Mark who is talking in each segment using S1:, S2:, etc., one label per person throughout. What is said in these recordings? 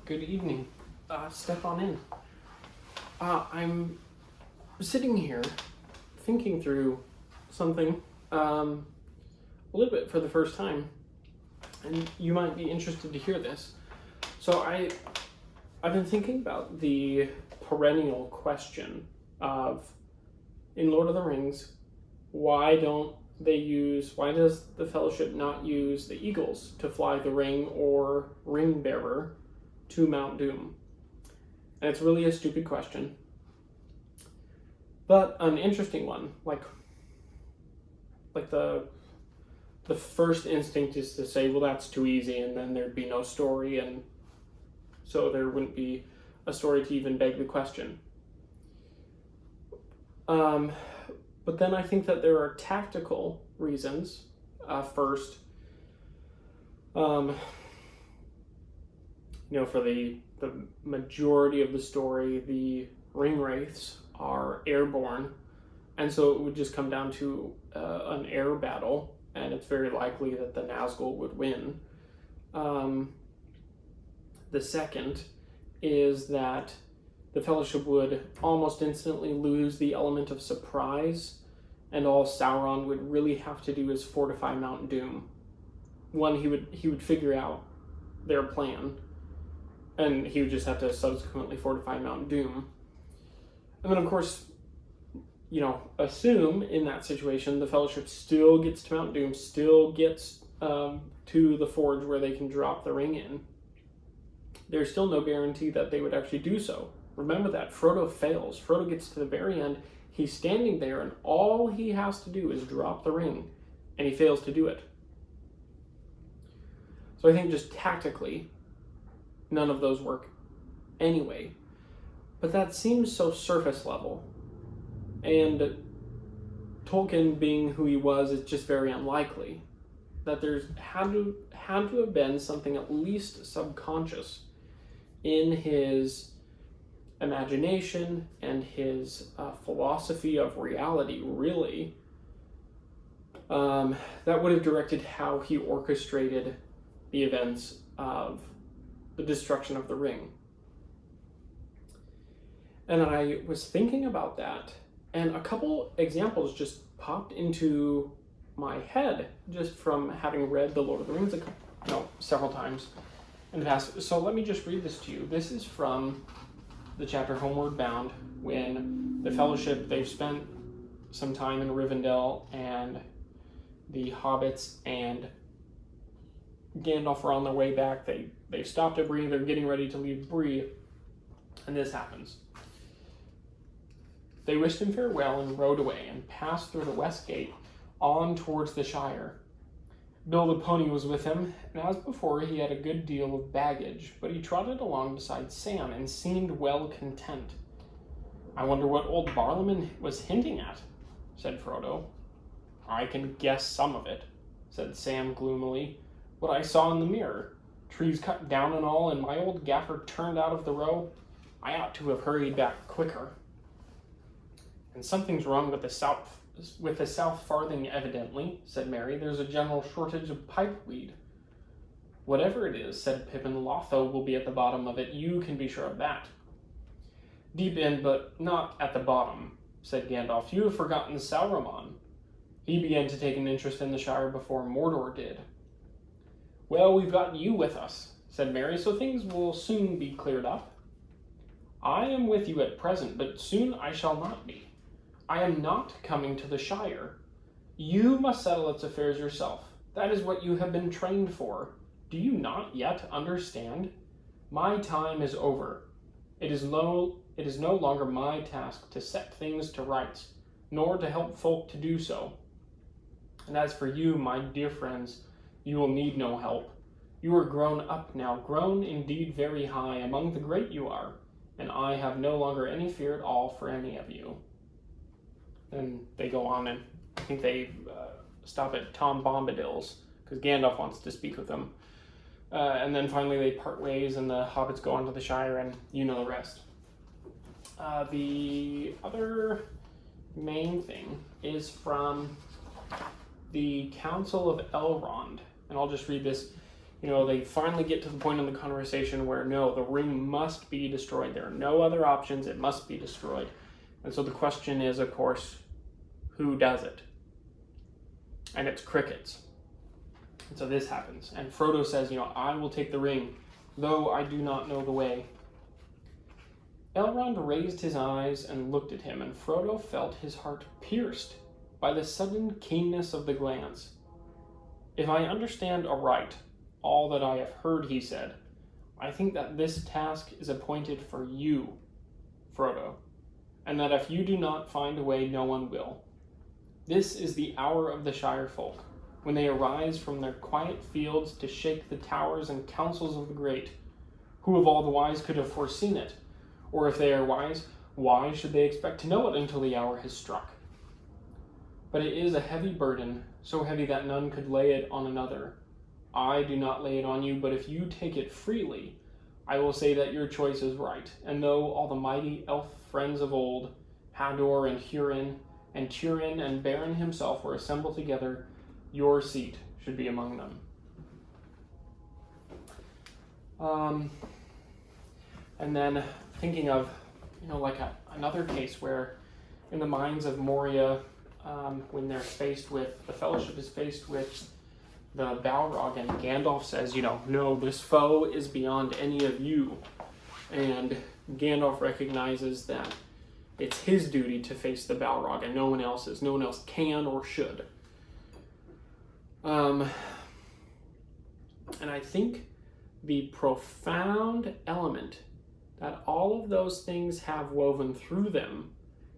S1: Good evening. Step on in. I'm sitting here thinking through something a little bit for the first time, and you might be interested to hear this. So I've been thinking about the perennial question of, in Lord of the Rings, why does the Fellowship not use the eagles to fly the ring or ring bearer to Mount Doom? And it's really a stupid question, but an interesting one. Like the first instinct is to say, well, that's too easy, and then there'd be no story, and so there wouldn't be a story to even beg the question. But then I think that there are tactical reasons. First, for the majority of the story, the ring wraiths are airborne, and so it would just come down to an air battle, and it's very likely that the Nazgul would win. The second is that the Fellowship would almost instantly lose the element of surprise, and all Sauron would really have to do is fortify Mount Doom. One, he would figure out their plan, and he would just have to subsequently fortify Mount Doom. And then, of course, assume in that situation the Fellowship still gets to Mount Doom, still gets to the forge where they can drop the ring in. There's still no guarantee that they would actually do so. Remember that Frodo fails. Frodo gets to the very end, he's standing there, and all he has to do is drop the ring, and he fails to do it. So I think just tactically, none of those work anyway. But that seems so surface level. And Tolkien, being who he was, is just very unlikely. That there's had to have been something at least subconscious in his imagination and his philosophy of reality, really, that would have directed how he orchestrated the events of the destruction of the ring. And I was thinking about that, and a couple examples just popped into my head just from having read The Lord of the Rings several times in the past. So let me just read this to you. This is from the chapter Homeward Bound, when the Fellowship, they've spent some time in Rivendell, and the hobbits and Gandalf are on their way back. They've stopped at Bree, they're getting ready to leave Bree, and this happens. They wished him farewell and rode away, and passed through the west gate on towards the Shire. Bill the pony was with him, and as before he had a good deal of baggage, but he trotted along beside Sam and seemed well content. "I wonder what old Barlaman was hinting at," said Frodo. "I can guess some of it," said Sam gloomily. "What I saw in the mirror, trees cut down and all, and my old gaffer turned out of the row. I ought to have hurried back quicker." "And something's wrong with the South Farthing, evidently," said Merry. "There's a general shortage of pipeweed." "Whatever it is," said Pippin, "Lotho will be at the bottom of it. You can be sure of that." "Deep in, but not at the bottom," said Gandalf. "You have forgotten Sauron. He began to take an interest in the Shire before Mordor did." "Well, we've got you with us," said Merry, "so things will soon be cleared up." "I am with you at present, but soon I shall not be. I am not coming to the Shire. You must settle its affairs yourself. That is what you have been trained for. Do you not yet understand? My time is over. It is no longer my task to set things to rights, nor to help folk to do so. And as for you, my dear friends, you will need no help. You are grown up now, grown indeed very high. Among the great you are, and I have no longer any fear at all for any of you." And they go on, and I think they stop at Tom Bombadil's, because Gandalf wants to speak with them. And then finally they part ways, and the hobbits go on to the Shire, and you know the rest. The other main thing is from the Council of Elrond, and I'll just read this. They finally get to the point in the conversation where no, the ring must be destroyed. There are no other options. It must be destroyed. And so the question is, of course, who does it? And it's crickets. And so this happens. And Frodo says, I will take the ring, though I do not know the way. Elrond raised his eyes and looked at him, and Frodo felt his heart pierced by the sudden keenness of the glance. If I understand aright all that I have heard, he said, I think that this task is appointed for you, Frodo, and that if you do not find a way, no one will. This is the hour of the Shire folk, when they arise from their quiet fields to shake the towers and councils of the great. Who of all the wise could have foreseen it? Or if they are wise, why should they expect to know it until the hour has struck? But it is a heavy burden, so heavy that none could lay it on another. I do not lay it on you, but if you take it freely, I will say that your choice is right. And though all the mighty elf friends of old, Hador and Hurin, and Turin and Beren himself were assembled together, your seat should be among them. And then thinking of, another case where in the mines of Moria, when they're the Fellowship is faced with the Balrog, and Gandalf says, no, this foe is beyond any of you. And Gandalf recognizes that it's his duty to face the Balrog and no one else's. No one else can or should. And I think the profound element that all of those things have woven through them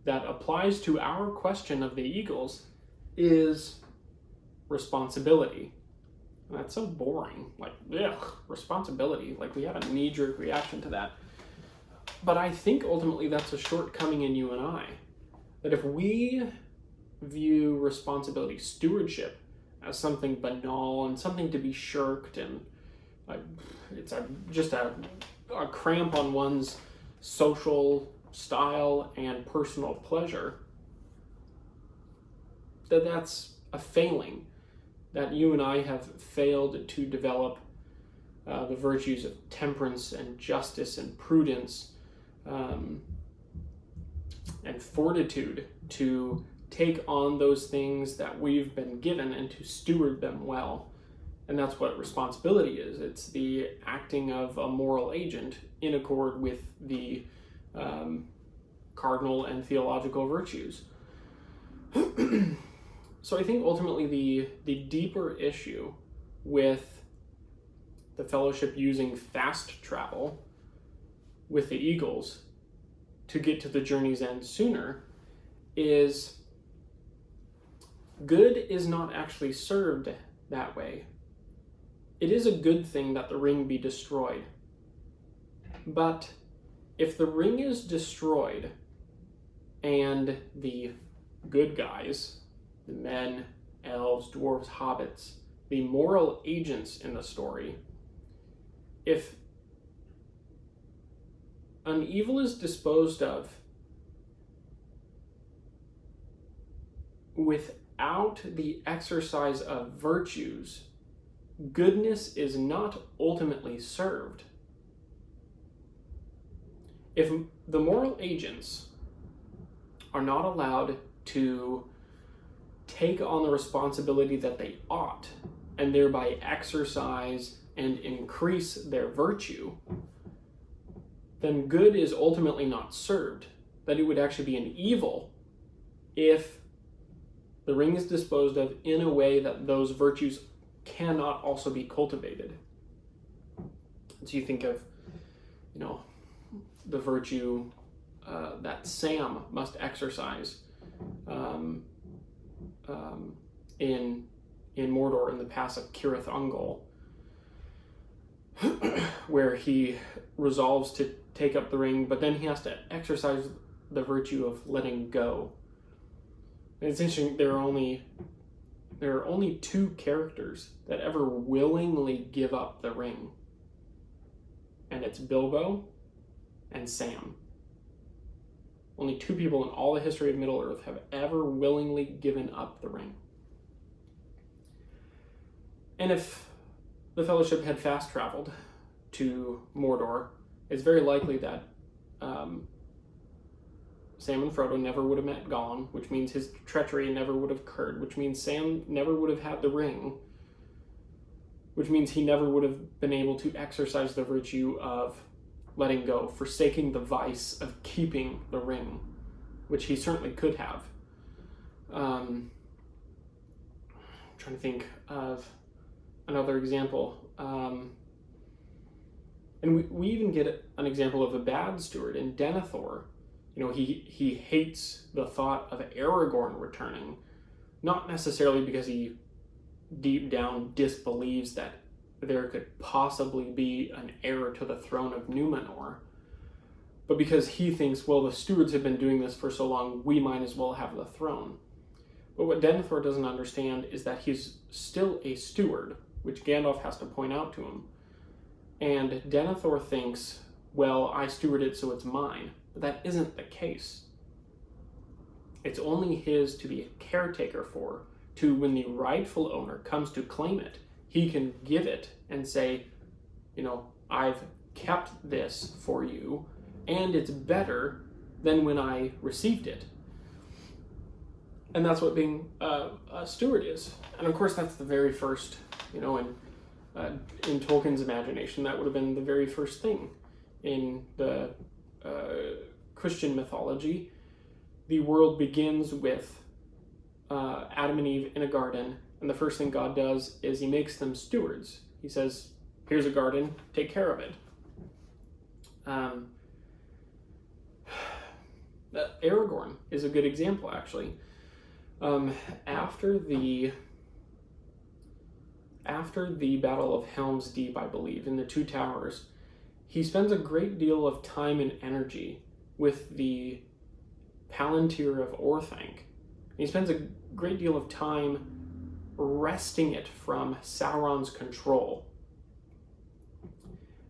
S1: that applies to our question of the eagles is responsibility. And that's so boring. Responsibility. We have a knee-jerk reaction to that. But I think ultimately that's a shortcoming in you and I. That if we view responsibility, stewardship, as something banal and something to be shirked, and it's just a cramp on one's social style and personal pleasure, that's a failing. That you and I have failed to develop the virtues of temperance and justice and prudence and fortitude to take on those things that we've been given and to steward them well. And that's what responsibility is. It's the acting of a moral agent in accord with the cardinal and theological virtues. So I think ultimately the deeper issue with the Fellowship using fast travel with the eagles to get to the journey's end sooner is good is not actually served that way. It is a good thing that the ring be destroyed. But if the ring is destroyed and the good guys, the men, elves, dwarves, hobbits, the moral agents in the story, if an evil is disposed of without the exercise of virtues, goodness is not ultimately served. If the moral agents are not allowed to take on the responsibility that they ought, and thereby exercise and increase their virtue, then good is ultimately not served. That it would actually be an evil if the ring is disposed of in a way that those virtues cannot also be cultivated. So you think of, the virtue that Sam must exercise in Mordor in the Pass of Cirith Ungol, where he resolves to take up the ring, but then he has to exercise the virtue of letting go. And it's interesting, there are only two characters that ever willingly give up the ring. And it's Bilbo and Sam. Only two people in all the history of Middle-earth have ever willingly given up the ring. And if the Fellowship had fast traveled to Mordor, it's very likely that Sam and Frodo never would have met Gollum, which means his treachery never would have occurred, which means Sam never would have had the ring, which means he never would have been able to exercise the virtue of letting go, forsaking the vice of keeping the ring, which he certainly could have. I'm trying to think of another example. And we even get an example of a bad steward in Denethor. You know, he hates the thought of Aragorn returning, not necessarily because he deep down disbelieves that there could possibly be an heir to the throne of Numenor, but because he thinks, well, the stewards have been doing this for so long, we might as well have the throne. But what Denethor doesn't understand is that he's still a steward, which Gandalf has to point out to him. And Denethor thinks, well, I steward it, so it's mine. But that isn't the case. It's only his to be a caretaker for, to when the rightful owner comes to claim it, he can give it and say, you know, I've kept this for you, and it's better than when I received it. And that's what being a steward is. And of course, that's the very first, you know, in Tolkien's imagination, that would have been the very first thing. In the Christian mythology, the world begins with Adam and Eve in a garden, and the first thing God does is he makes them stewards. He says, here's a garden, take care of it. Aragorn is a good example, actually. After the Battle of Helm's Deep, I believe, in the Two Towers, he spends a great deal of time and energy with the Palantir of Orthanc. He spends a great deal of time wresting it from Sauron's control.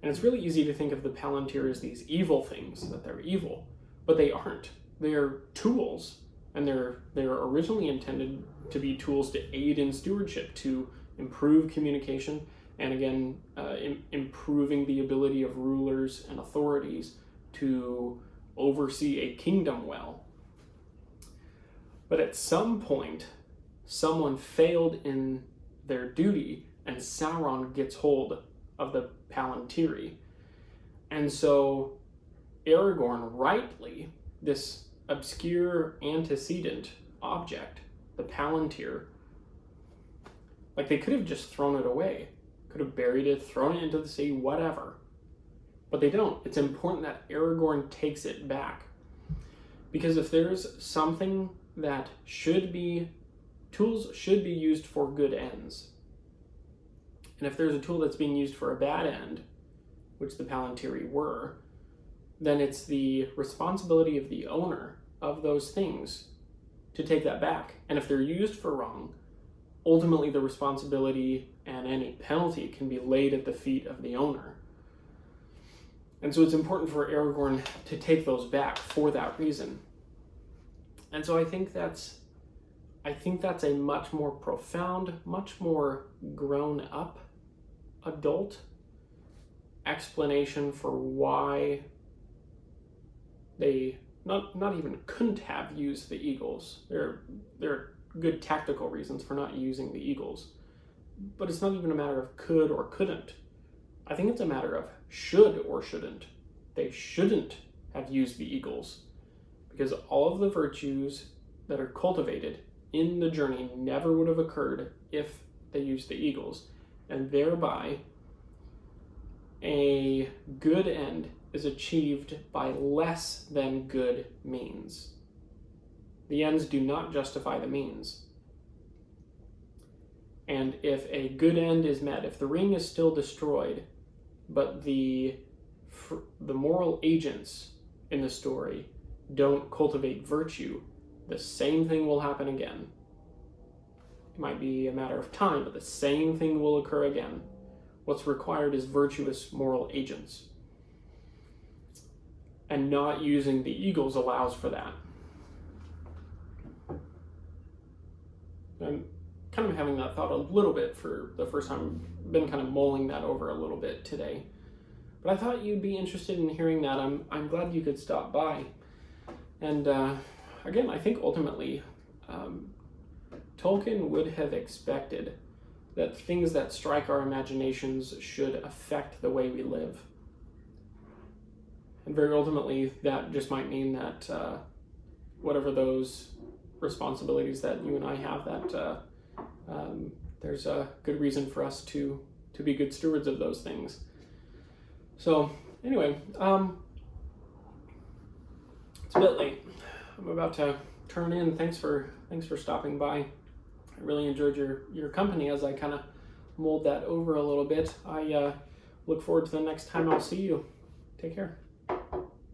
S1: And it's really easy to think of the Palantir as these evil things, that they're evil, but they aren't. They're tools, and they're originally intended to be tools to aid in stewardship, to improve communication, and again, improving the ability of rulers and authorities to oversee a kingdom well. But at some point, someone failed in their duty, and Sauron gets hold of the Palantiri. And so Aragorn, rightly, this obscure antecedent object, the Palantir, like they could have just thrown it away, could have buried it, thrown it into the sea, whatever. But they don't. It's important that Aragorn takes it back. Because if there's something that tools should be used for good ends. And if there's a tool that's being used for a bad end, which the Palantiri were, then it's the responsibility of the owner of those things to take that back. And if they're used for wrong, ultimately the responsibility and any penalty can be laid at the feet of the owner. And so it's important for Aragorn to take those back for that reason. And so I think that's a much more profound, much more grown up adult explanation for why they not even couldn't have used the eagles. There are good tactical reasons for not using the eagles, but it's not even a matter of could or couldn't. I think it's a matter of should or shouldn't. They shouldn't have used the eagles, because all of the virtues that are cultivated in the journey never would have occurred if they used the eagles, and thereby a good end is achieved by less than good means. The ends do not justify the means. And if a good end is met, if the ring is still destroyed, but the moral agents in the story don't cultivate virtue, the same thing will happen again. It might be a matter of time, but the same thing will occur again. What's required is virtuous moral agents. And not using the eagles allows for that. And kind of having that thought a little bit for the first time. Been kind of mulling that over a little bit today. But I thought you'd be interested in hearing that. I'm glad you could stop by. And again, I think ultimately Tolkien would have expected that things that strike our imaginations should affect the way we live. And very ultimately, that just might mean that whatever those responsibilities that you and I have, that there's a good reason for us to be good stewards of those things. So anyway, it's a bit late. I'm about to turn in. Thanks for stopping by. I really enjoyed your company as I kind of mulled that over a little bit. I look forward to the next time I'll see you. Take care.